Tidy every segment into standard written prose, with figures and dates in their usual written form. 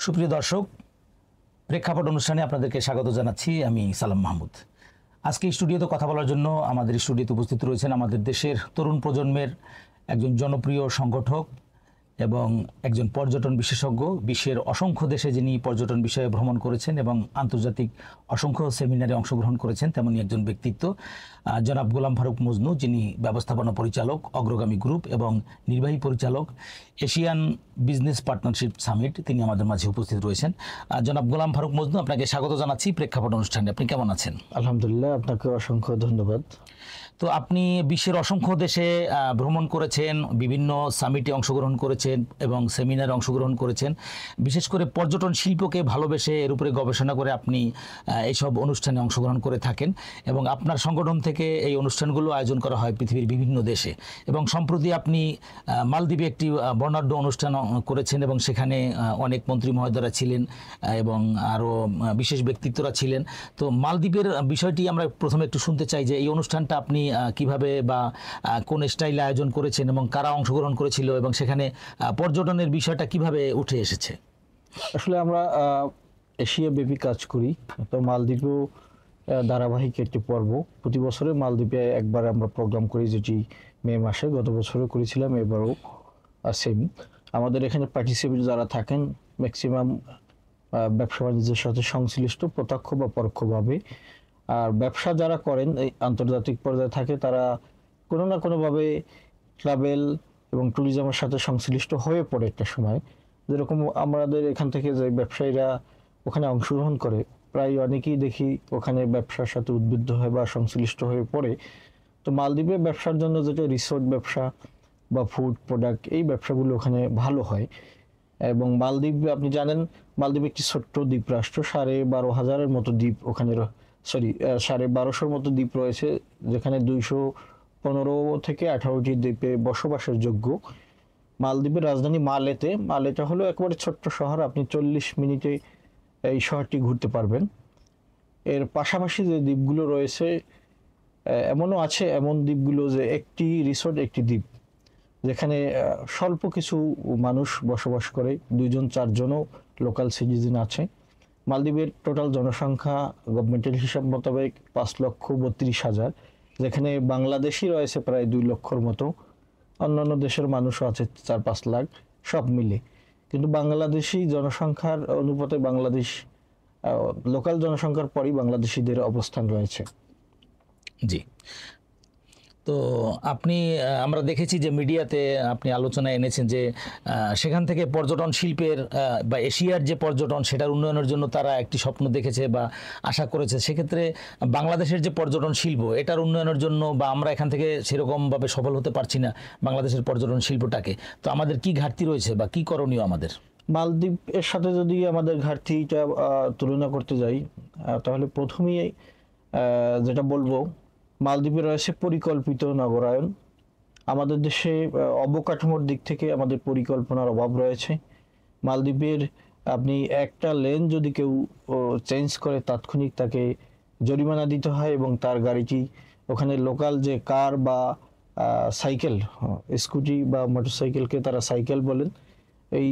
সুপ্রিয় দর্শক, প্রেক্ষাপট অনুষ্ঠানে আপনাদেরকে স্বাগত জানাচ্ছি। আমি সালাম মাহমুদ। আজকে স্টুডিওতে কথা বলার জন্য আমাদের স্টুডিওতে উপস্থিত রয়েছেন আমাদের দেশের তরুণ প্রজন্মের একজন জনপ্রিয় সংগঠক এবং একজন পর্যটন বিশেষজ্ঞ। বিশ্বের অসংখ্য দেশে যিনি পর্যটন বিষয়ে ভ্রমণ করেছেন এবং আন্তর্জাতিক অসংখ্য সেমিনারে অংশগ্রহণ করেছেন, তেমনই একজন ব্যক্তিত্ব জনাব গোলাম ফারুক মজনু, যিনি ব্যবস্থাপনা পরিচালক অগ্রগামী গ্রুপ এবং নির্বাহী পরিচালক এশিয়ান বিজনেস পার্টনারশিপ সামিট। তিনি আমাদের মাঝে উপস্থিত রয়েছেন। জনাব গোলাম ফারুক মজনু, আপনাকে স্বাগত জানাচ্ছি প্রেক্ষাপট অনুষ্ঠানে। আপনি কেমন আছেন? আলহামদুলিল্লাহ, আপনাকে অসংখ্য ধন্যবাদ। তো আপনি বিশ্বের অসংখ্য দেশে ভ্রমণ করেছেন, বিভিন্ন সামিটে অংশগ্রহণ করেছেন এবং সেমিনারে অংশগ্রহণ করেছেন। বিশেষ করে পর্যটন শিল্পকে ভালোবেসে এর উপরে গবেষণা করে আপনি এইসব অনুষ্ঠানে অংশগ্রহণ করে থাকেন এবং আপনার সংগঠন থেকে এই অনুষ্ঠানগুলো আয়োজন করা হয় পৃথিবীর বিভিন্ন দেশে। এবং সম্প্রতি আপনি মালদ্বীপে একটি বর্ণাঢ্য অনুষ্ঠান করেছেন এবং সেখানে অনেক মন্ত্রী মহোদয়রা ছিলেন এবং আরও বিশেষ ব্যক্তিত্বরা ছিলেন। তো মালদ্বীপের বিষয়টি আমরা প্রথমে একটু শুনতে চাই যে এই অনুষ্ঠানটা আপনি কিভাবে বা কোন স্টাইলে আয়োজন করেছেন এবং কারা অংশগ্রহণ করেছিল এবং সেখানে পর্যটনের বিষয়টা কিভাবে উঠে এসেছে। আসলে আমরা এশিয়া ব্যাপী কাজ করি, তো মালদ্বীপেও ধারাবাহিক একটি পর্ব। প্রতি বছরে মালদ্বীপে একবার আমরা প্রোগ্রাম করি, যেটি মে মাসে। গত বছরও করেছিলাম, এবারও সেম। আমাদের এখানে পার্টিসিপেট যারা থাকেন ম্যাক্সিমাম ব্যবসা বাণিজ্যের সাথে সংশ্লিষ্ট, প্রত্যক্ষ বা পরোক্ষভাবে। আর ব্যবসা যারা করেন এই আন্তর্জাতিক পর্যায়ে থাকে, তারা কোনো না কোনোভাবে ট্রাভেল এবং ট্যুরিজমের সাথে সংশ্লিষ্ট হয়ে পড়ে একটা সময়। যেরকম আমাদের এখান থেকে যে ব্যবসায়ীরা ওখানে অংশগ্রহণ করে, প্রায় অনেকেই দেখি ওখানে ব্যবসার সাথে উদ্বুদ্ধ হয় বা সংশ্লিষ্ট হয়ে পড়ে। তো মালদ্বীপে ব্যবসার জন্য যেটা রিসোর্ট ব্যবসা বা ফুড প্রোডাক্ট, এই ব্যবসাগুলো ওখানে ভালো হয়। এবং মালদ্বীপ, আপনি জানেন, মালদ্বীপ একটি ছোট্ট দ্বীপ রাষ্ট্র। 12,500 মতো দ্বীপ ওখানে, 1250 মতো দ্বীপ রয়েছে, যেখানে 215 থেকে 18টি দ্বীপে বসবাসের যোগ্য। মালদ্বীপের রাজধানী মালেটা হলো একেবারে ছোট্ট শহর। আপনি 40 মিনিটে এই শহরটি ঘুরতে পারবেন। এর পাশাপাশি যে দ্বীপগুলো রয়েছে, এমনও আছে এমন দ্বীপগুলো যে একটি রিসোর্ট একটি দ্বীপ, যেখানে স্বল্প কিছু মানুষ বসবাস করে, 2-4 জনও লোকাল সিটিজেন আছে। মালদ্বীপের টোটাল জনসংখ্যা গভর্নমেন্টের হিসাব মোতাবেক 5,32,000, যেখানে বাংলাদেশি রয়েছে প্রায় 2 লক্ষর মতো। অন্যান্য দেশের মানুষও আছে 4-5 লাখ সব মিলে। কিন্তু বাংলাদেশি জনসংখ্যার অনুপাতে বাংলাদেশ লোকাল জনসংখ্যার পরই বাংলাদেশিদের অবস্থান রয়েছে। জি, তো আমরা দেখেছি যে মিডিয়াতে আপনি আলোচনায় এনেছেন যে সেখান থেকে পর্যটন শিল্পের বা এশিয়ার যে পর্যটন, সেটার উন্নয়নের জন্য তারা একটি স্বপ্ন দেখেছে বা আশা করেছে। সেক্ষেত্রে বাংলাদেশের যে পর্যটন শিল্প, এটার উন্নয়নের জন্য বা আমরা এখান থেকে সেরকমভাবে সফল হতে পারছি না বাংলাদেশের পর্যটন শিল্পটাকে, তো আমাদের কি ঘাটতি রয়েছে বা কি করণীয় আমাদের? মালদ্বীপ এর সাথে যদি আমাদের ঘাটতিটা তুলনা করতে যাই, তাহলে প্রথমেই যেটা বলবো, মালদ্বীপে রয়েছে পরিকল্পিত নগরায়ন। আমাদের দেশে অবকাঠামোর দিক থেকে আমাদের পরিকল্পনার অভাব রয়েছে। মালদ্বীপের আপনি একটা লেন যদি কেউ চেঞ্জ করে, তাৎক্ষণিক তাকে জরিমানা দিতে হয় এবং তার গাড়িটি ওখানে লোকাল যে কার বা সাইকেল, স্কুটি বা মোটরসাইকেলকে তারা সাইকেল বলেন, এই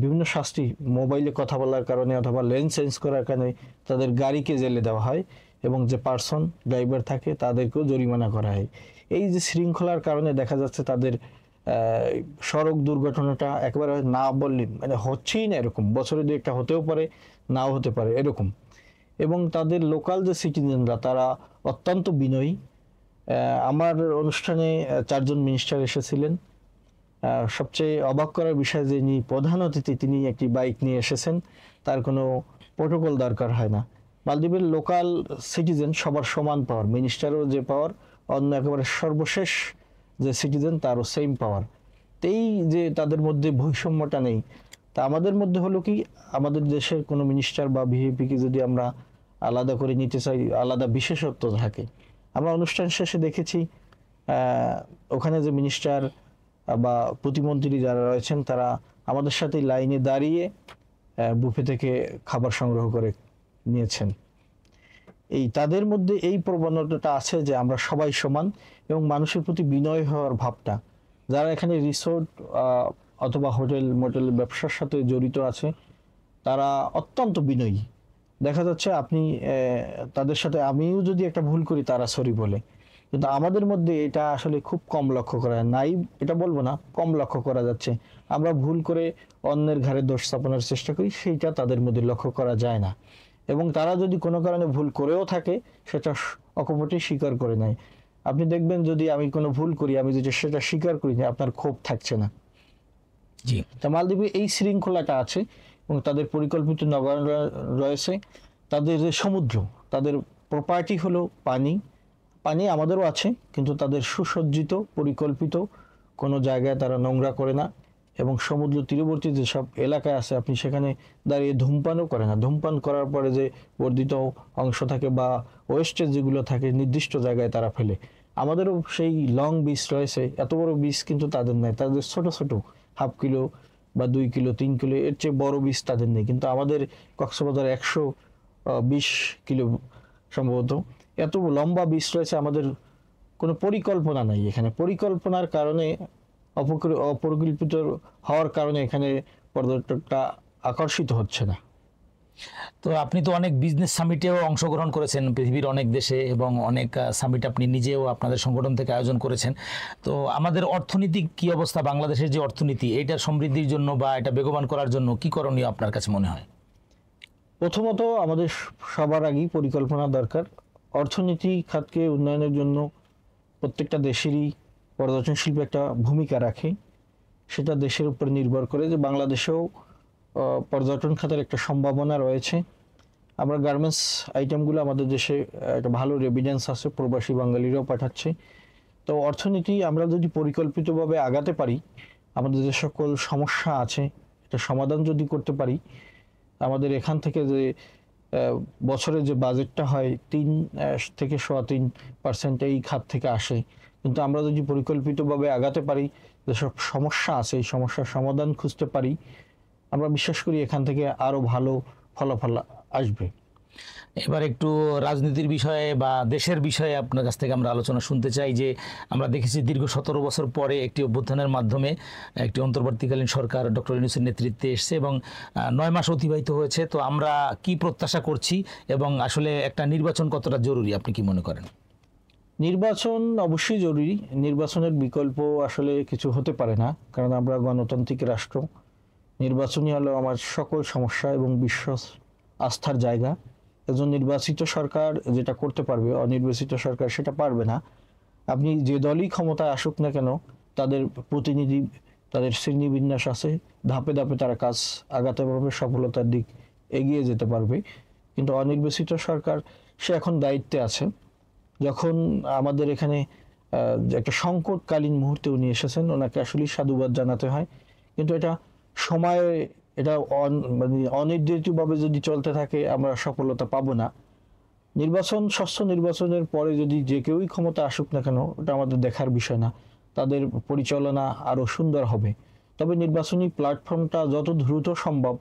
বিভিন্ন শাস্তি, মোবাইলে কথা বলার কারণে অথবা লেন চেঞ্জ করার কারণে তাদের গাড়িকে জেলে দেওয়া হয় এবং যে পার্সন ড্রাইভার থাকে তাদেরকেও জরিমানা করা হয়। এই যে শৃঙ্খলার কারণে দেখা যাচ্ছে তাদের সড়ক দুর্ঘটনাটা একেবারে না বললে মানে হচ্ছেই না, এরকম বছরে 2-1টা হতেও পারে, নাও হতে পারে এরকম। এবং তাদের লোকাল যে সিটিজেনরা, তারা অত্যন্ত বিনয়ী। আমার অনুষ্ঠানে 4 জন মিনিস্টার এসেছিলেন। সবচেয়ে অবাক করার বিষয় যে প্রধান অতিথি, তিনি একটি বাইক নিয়ে এসেছেন, তার কোনো প্রোটোকল দরকার হয় না। মালদ্বীপের লোকাল সিটিজেন সবার সমান পাওয়ার, মিনিস্টারও যে পাওয়ার, অন্য একেবারে সর্বশেষ যে সিটিজেন তারও সেম পাওয়ার। এই যে তাদের মধ্যে বৈষম্যটা নেই। তা আমাদের মধ্যে হলো কি, আমাদের দেশের কোনো মিনিস্টার বা ভিআইপিকে যদি আমরা আলাদা করে নিতে চাই, আলাদা বিশেষত্ব থাকে। আমরা অনুষ্ঠান শেষে দেখেছি ওখানে যে মিনিস্টার বা প্রতিমন্ত্রী যারা রয়েছেন, তারা আমাদের সাথে লাইনে দাঁড়িয়ে বুফে থেকে খাবার সংগ্রহ করে নিয়েছেন। এই তাদের মধ্যে এই প্রবণতাটা আছে যে আমরা সবাই সমান এবং মানুষের প্রতি বিনয় হওয়ার ভাবটা। যারা এখানে রিসোর্ট অথবা হোটেল মোটেল ব্যবসার সাথে জড়িত আছে, তারা অত্যন্ত বিনয়ী। দেখা যাচ্ছে আপনি তাদের সাথে আমিও যদি একটা ভুল করি তারা সরি বলে, কিন্তু আমাদের মধ্যে এটা আসলে খুব কম লক্ষ্য করা যায়। নাই এটা বলবো না, কম লক্ষ্য করা যাচ্ছে। আমরা ভুল করে অন্যের ঘাড়ে দোষ চাপানোর চেষ্টা করি, সেইটা তাদের মধ্যে লক্ষ্য করা যায় না। এবং তারা যদি কোনো কারণে ভুল করেও থাকে সেটা অকপটে স্বীকার করে নেয়। আপনি দেখবেন যদি আমি কোনো ভুল করি, আমি যদি সেটা স্বীকার করি না, আপনার ক্ষোভ থাকছে না। জি। তা মালদ্বীপে এই শৃঙ্খলাটা আছে এবং তাদের পরিকল্পিত নগরায়ণ রয়েছে। তাদের যে সমুদ্র, তাদের প্রপার্টি হলো পানি। পানি আমাদেরও আছে, কিন্তু তাদের সুসজ্জিত, পরিকল্পিত, কোনো জায়গায় তারা নোংরা করে না। এবং সমুদ্র তীরবর্তী যেসব এলাকায় আছে আপনি সেখানে দাঁড়িয়ে ধূমপানও করে না। ধূমপান করার পরে যে বর্ধিত অংশ থাকে বা ওয়েস্টেজ যেগুলো থাকে নির্দিষ্ট জায়গায় তারা ফেলে। আমাদেরও সেই লং বিচ রয়েছে, এত বড় বিচ কিন্তু তাদের নেই। তাদের ছোট ছোট 1/2 কিলো বা 2 কিলো 3 কিলো এর চেয়ে বড় বিচ তাদের নেই। কিন্তু আমাদের কক্সবাজার 120 কিলো সম্ভবত এত লম্বা বিচ রয়েছে। আমাদের কোনো পরিকল্পনা নাই এখানে। পরিকল্পনার কারণে অপরিকল্পিত হওয়ার কারণে এখানে পর্যটকটা আকর্ষিত হচ্ছে না। তো আপনি তো অনেক বিজনেস সামিটেও অংশগ্রহণ করেছেন পৃথিবীর অনেক দেশে, এবং অনেক সামিট আপনি নিজেও আপনাদের সংগঠন থেকে আয়োজন করেছেন। তো আমাদের অর্থনৈতিক কি অবস্থা, বাংলাদেশের যে অর্থনীতি, এইটার সমৃদ্ধির জন্য বা এটা বেগবান করার জন্য কি করণীয় আপনার কাছে মনে হয়? প্রথমত আমাদের সবার আগেই পরিকল্পনা দরকার। অর্থনীতি খাতকে উন্নয়নের জন্য প্রত্যেকটা দেশেরই পর্যটন শিল্পে একটা ভূমিকা রাখে। সেটা দেশের উপর নির্ভর করে যে বাংলাদেশেও পর্যটন খাতের একটা সম্ভাবনা রয়েছে। আমরা গার্মেন্টস আইটেমগুলো আমাদের দেশে একটা ভালো রেভিডেন্স আছে, প্রবাসী বাঙালিরাও পাঠাচ্ছে। তো অর্থনীতি আমরা যদি পরিকল্পিতভাবে আগাতে পারি, আমাদের যে সকল সমস্যা আছে এটা সমাধান যদি করতে পারি, আমাদের এখান থেকে যে বছরে যে বাজেটটা হয় 3 থেকে 3.25% এই খাত থেকে আসে। কিন্তু আমরা যদি পরিকল্পিতভাবে আগাতে পারি, যেসব সমস্যা আছে এই সমস্যার সমাধান খুঁজতে পারি, আমরা বিশ্বাস করি এখান থেকে আরো ভালো ফলাফল আসবে। এবার একটু রাজনীতির বিষয়ে বা দেশের বিষয়ে আপনার কাছ থেকে আমরা আলোচনা শুনতে চাই। যে আমরা দেখেছি দীর্ঘ 17 বছর পরে একটি অভ্যুত্থানের মাধ্যমে একটি অন্তর্বর্তীকালীন সরকার ডক্টর ইউনূসের নেতৃত্বে এসেছে এবং 9 মাস অতিবাহিত হয়েছে। তো আমরা কি প্রত্যাশা করছি এবং আসলে একটা নির্বাচন কতটা জরুরি আপনি কি মনে করেন? নির্বাচন অবশ্যই জরুরি। নির্বাচনের বিকল্প আসলে কিছু হতে পারে না, কারণ আমরা গণতান্ত্রিক রাষ্ট্র। নির্বাচনই হলো আমার সকল সমস্যা এবং বিশ্বাস আস্থার জায়গা। একজন নির্বাচিত সরকার যেটা করতে পারবে, অনির্বাচিত সরকার সেটা পারবে না। আপনি যে দলই ক্ষমতায় আসুক না কেন, তাদের প্রতিনিধি, তাদের শ্রেণীবিন্যাস আছে, ধাপে ধাপে তারা কাজ আগাতে পারবে, সফলতার দিক এগিয়ে যেতে পারবে। কিন্তু অনির্বাচিত সরকার সে এখন দায়িত্বে আছে। যখন আমাদের এখানে একটা সংকটকালীন মুহূর্তে উনি এসেছেন, ওনাকে আসলেই সাধুবাদ জানাতে হয়। কিন্তু এটা সময়, এটা মানে অনির্ধারিতভাবে যদি চলতে থাকে আমরা সফলতা পাবো না। নির্বাচন, স্বচ্ছ নির্বাচনের পরে যদি যে কেউই ক্ষমতা আসুক না কেন, ওটা আমাদের দেখার বিষয় না। তাদের পরিচালনা আরো সুন্দর হবে। তবে নির্বাচনী প্ল্যাটফর্মটা যত দ্রুত সম্ভব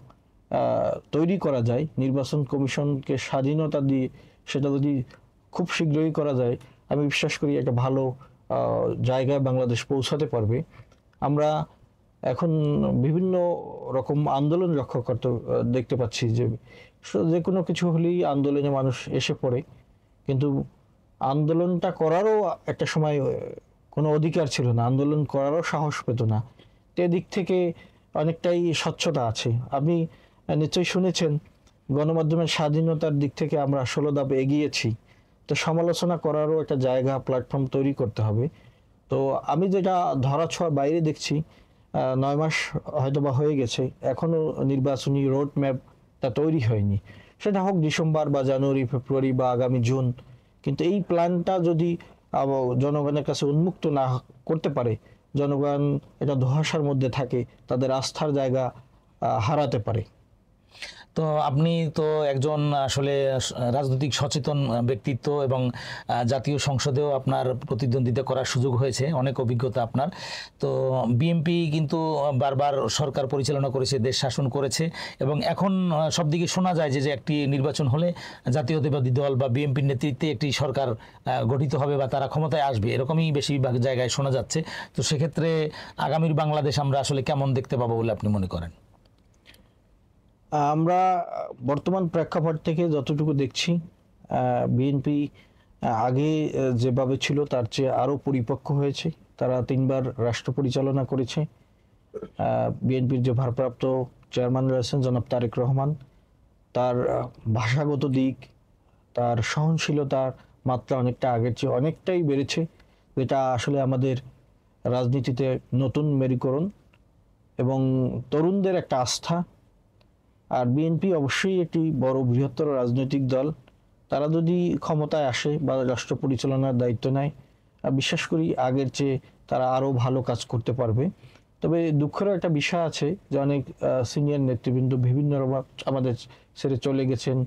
তৈরি করা যায়, নির্বাচন কমিশনকে স্বাধীনতা দিয়ে সেটা যদি খুব শীঘ্রই করা যায়, আমি বিশ্বাস করি একটা ভালো জায়গায় বাংলাদেশ পৌঁছাতে পারবে। আমরা এখন বিভিন্ন রকম আন্দোলন লক্ষ্য করতে দেখতে পাচ্ছি যে যে কোনো কিছু হলেই আন্দোলনে মানুষ এসে পড়ে, কিন্তু আন্দোলনটা করারও একটা সময় কোনো অধিকার ছিল না, আন্দোলন করারও সাহস পেত না। তো এদিক থেকে অনেকটাই স্বচ্ছতা আছে। আপনি নিশ্চয়ই শুনেছেন গণমাধ্যমের স্বাধীনতার দিক থেকে আমরা 16 ধাপ এগিয়েছি। তো সমালোচনা করারও একটা জায়গা, প্ল্যাটফর্ম তৈরি করতে হবে। তো আমি যেটা ধরাছোঁয়ার বাইরে দেখছি, 9 মাস হয়তোবা হয়ে গেছে, এখনো নির্বাচনী রোড ম্যাপটা তৈরি হয়নি। সেটা হোক ডিসেম্বর বা জানুয়ারি, ফেব্রুয়ারি বা আগামী জুন। কিন্তু এই প্ল্যানটা যদি জনগণের কাছে উন্মুক্ত না করতে পারে, জনগণ এটা ধোঁয়াশার মধ্যে থাকে, তাদের আস্থার জায়গা হারাতে পারে। তো আপনি তো একজন আসলে রাজনৈতিক সচেতন ব্যক্তিত্ব এবং জাতীয় সংসদেও আপনার প্রতিদ্বন্দ্বিতা করার সুযোগ হয়েছে, অনেক অভিজ্ঞতা আপনার। তো বিএনপি কিন্তু বারবার সরকার পরিচালনা করেছে, দেশ শাসন করেছে, এবং এখন সব দিকে শোনা যায় যে একটি নির্বাচন হলে জাতীয়তাবাদী দল বা বিএনপির নেতৃত্বে একটি সরকার গঠিত হবে বা তারা ক্ষমতায় আসবে, এরকমই বেশিরভাগ জায়গায় শোনা যাচ্ছে। তো সেক্ষেত্রে আগামীর বাংলাদেশ আমরা আসলে কেমন দেখতে পাবো বলে আপনি মনে করেন? আমরা বর্তমান প্রেক্ষাপট থেকে যতটুকু দেখছি, বিএনপি আগে যেভাবে ছিল তার চেয়ে আরো পরিপক্ক হয়েছে। তারা 3বার রাষ্ট্র পরিচালনা করেছে। বিএনপির যে ভারপ্রাপ্ত চেয়ারম্যান রয়েছেন জনাব তারেক রহমান, তার ভাষাগত দিক, তার সহনশীলতার মাত্রা অনেকটা আগের চেয়ে অনেকটাই বেড়েছে, যেটা আসলে আমাদের রাজনীতিতে নতুন মেরুকরণ এবং তরুণদের একটা আস্থা। আর বিএনপি অবশ্যই একটি বড় বৃহত্তর রাজনৈতিক দল। তারা যদি ক্ষমতায় আসে বা রাষ্ট্র পরিচালনার দায়িত্ব নেয়, বিশ্বাস করি আগের চেয়ে তারা আরো ভালো কাজ করতে পারবে। তবে দুঃখের একটা বিষয় আছে যে অনেক সিনিয়র নেতৃবৃন্দ বিভিন্ন আমাদের ছেড়ে চলে গেছেন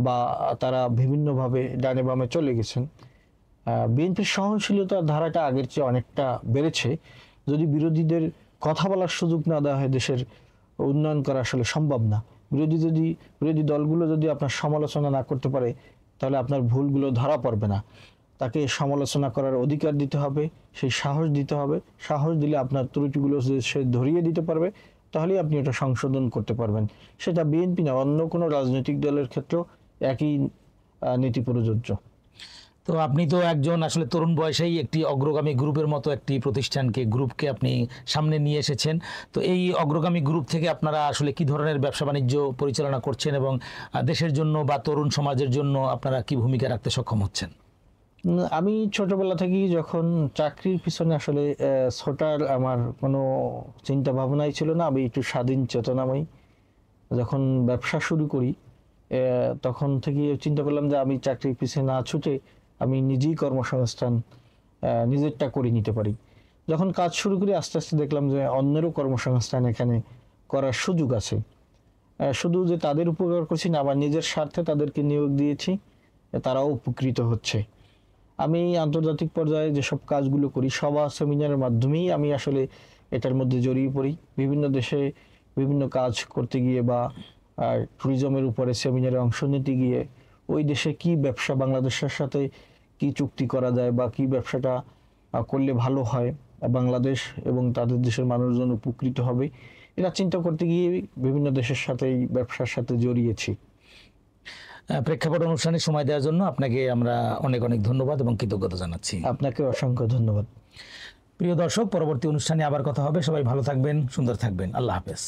বা তারা বিভিন্নভাবে ডানে বামে চলে গেছেন। বিএনপির সহনশীলতার ধারাটা আগের চেয়ে অনেকটা বেড়েছে। যদি বিরোধীদের কথা বলার সুযোগ না দেওয়া হয়, দেশের উন্নয়ন করা আসলে সম্ভব না। বিরোধী দলগুলো যদি আপনার সমালোচনা না করতে পারে, তাহলে আপনার ভুলগুলো ধরা পড়বে না। তাকে সমালোচনা করার অধিকার দিতে হবে, সেই সাহস দিতে হবে। সাহস দিলে আপনার ত্রুটিগুলো সে ধরিয়ে দিতে পারবে, তাহলেই আপনি ওটা সংশোধন করতে পারবেন। সেটা বিএনপি না, অন্য কোনো রাজনৈতিক দলের ক্ষেত্রেও একই নীতি প্রযোজ্য। তো আপনি তো একজন আসলে তরুণ বয়সেই একটি অগ্রগামী গ্রুপের মতো একটি গ্রুপকে আপনি সামনে নিয়ে এসেছেন। তো এই অগ্রগামী গ্রুপ থেকে আপনারা আসলে কি ধরনের ব্যবসা বাণিজ্য পরিচালনা করছেন এবং দেশের জন্য বা তরুণ সমাজের জন্য আপনারা কি ভূমিকা রাখতে সক্ষম হচ্ছেন? আমি ছোটবেলা থেকেই যখন চাকরির পিছনে আসলে ছোটার আমার কোনো চিন্তা ভাবনাই ছিল না। আমি একটু স্বাধীন চেতনাময়ী। যখন ব্যবসা শুরু করি তখন থেকে চিন্তা করলাম যে আমি চাকরির পিছনে না ছুটে আমি নিজেই কর্মসংস্থান নিজেরটা করে নিতে পারি। যখন কাজ শুরু করি আস্তে আস্তে দেখলাম যে অন্যেরও কর্মসংস্থান এখানে করার সুযোগ আছে। শুধু যে তাদের উপকার করছি না, আবার নিজের স্বার্থে তাদেরকে নিয়োগ দিয়েছি, তারাও উপকৃত হচ্ছে। আমি আন্তর্জাতিক পর্যায়ে যেসব কাজগুলো করি, সভা সেমিনারের মাধ্যমেই আমি আসলে এটার মধ্যে জড়িয়ে পড়ি। বিভিন্ন দেশে বিভিন্ন কাজ করতে গিয়ে বা ট্যুরিজমের উপরে সেমিনারে অংশ নিতে গিয়ে ওই দেশে কি ব্যবসা, বাংলাদেশের সাথে কি চুক্তি করা যায় বা কি ব্যবসাটা করলে ভালো হয়, বাংলাদেশ এবং তাদের দেশের মানুষজন উপকৃত হবে, এটা চিন্তা করতে গিয়ে বিভিন্ন দেশের সাথে এই ব্যবসার সাথে জড়িয়েছি। প্রেক্ষাপট অনুষ্ঠানে সময় দেওয়ার জন্য আপনাকে আমরা অনেক অনেক ধন্যবাদ এবং কৃতজ্ঞতা জানাচ্ছি। আপনাকে অসংখ্য ধন্যবাদ। প্রিয় দর্শক, পরবর্তী অনুষ্ঠানে আবার কথা হবে। সবাই ভালো থাকবেন, সুন্দর থাকবেন। আল্লাহ হাফেজ।